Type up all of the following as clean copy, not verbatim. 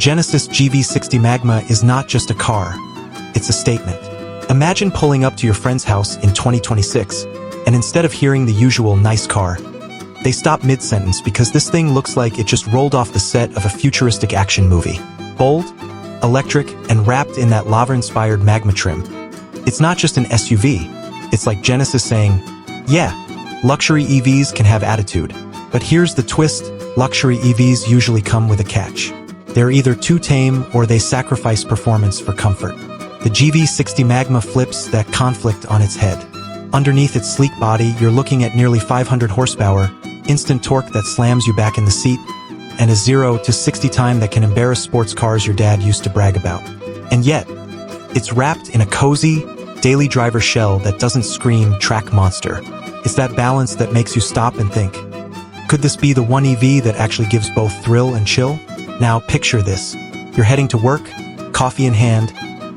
Genesis GV60 Magma is not just a car, it's a statement. Imagine pulling up to your friend's house in 2026, and instead of hearing the usual nice car, they stop mid-sentence because this thing looks like it just rolled off the set of a futuristic action movie. Bold, electric, and wrapped in that lava-inspired magma trim. It's not just an SUV, it's like Genesis saying, yeah, luxury EVs can have attitude. But here's the twist, luxury EVs usually come with a catch. They're either too tame or they sacrifice performance for comfort. The GV60 Magma flips that conflict on its head. Underneath its sleek body, you're looking at nearly 500 horsepower, instant torque that slams you back in the seat, and a 0 to 60 time that can embarrass sports cars your dad used to brag about. And yet, it's wrapped in a cozy, daily driver shell that doesn't scream track monster. It's that balance that makes you stop and think, could this be the one EV that actually gives both thrill and chill? Now picture this. You're heading to work, coffee in hand,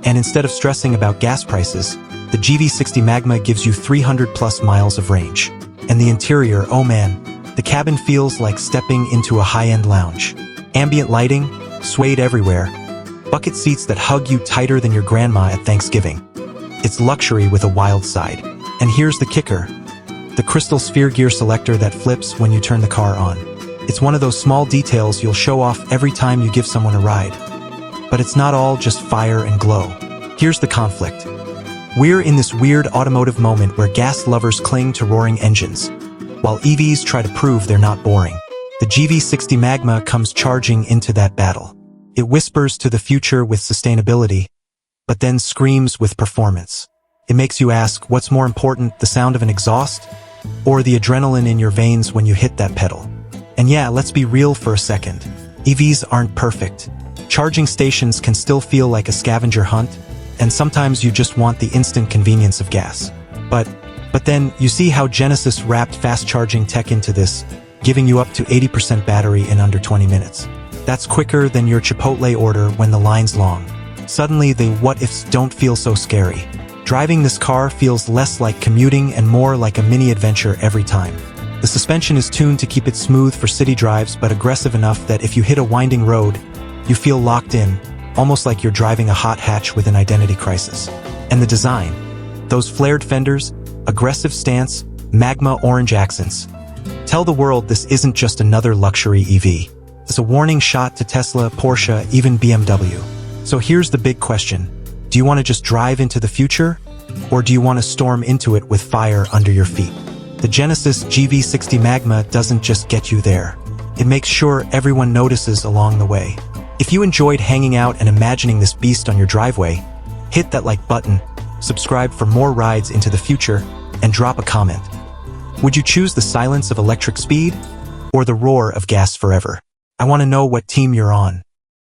and instead of stressing about gas prices, the GV60 Magma gives you 300 plus miles of range. And the interior, oh man, the cabin feels like stepping into a high-end lounge. Ambient lighting, suede everywhere, bucket seats that hug you tighter than your grandma at Thanksgiving. It's luxury with a wild side. And here's the kicker, the crystal sphere gear selector that flips when you turn the car on. It's one of those small details you'll show off every time you give someone a ride. But it's not all just fire and glow. Here's the conflict. We're in this weird automotive moment where gas lovers cling to roaring engines, while EVs try to prove they're not boring. The GV60 Magma comes charging into that battle. It whispers to the future with sustainability, but then screams with performance. It makes you ask, what's more important, the sound of an exhaust, or the adrenaline in your veins when you hit that pedal? And yeah, let's be real for a second. EVs aren't perfect. Charging stations can still feel like a scavenger hunt, and sometimes you just want the instant convenience of gas. But then you see how Genesis wrapped fast charging tech into this, giving you up to 80% battery in under 20 minutes. That's quicker than your Chipotle order when the line's long. Suddenly the what-ifs don't feel so scary. Driving this car feels less like commuting and more like a mini adventure every time. The suspension is tuned to keep it smooth for city drives but aggressive enough that if you hit a winding road, you feel locked in, almost like you're driving a hot hatch with an identity crisis. And the design, those flared fenders, aggressive stance, magma orange accents. Tell the world this isn't just another luxury EV. It's a warning shot to Tesla, Porsche, even BMW. So here's the big question. Do you want to just drive into the future? Or do you want to storm into it with fire under your feet? The Genesis GV60 Magma doesn't just get you there. It makes sure everyone notices along the way. If you enjoyed hanging out and imagining this beast on your driveway, hit that like button, subscribe for more rides into the future, and drop a comment. Would you choose the silence of electric speed or the roar of gas forever? I want to know what team you're on.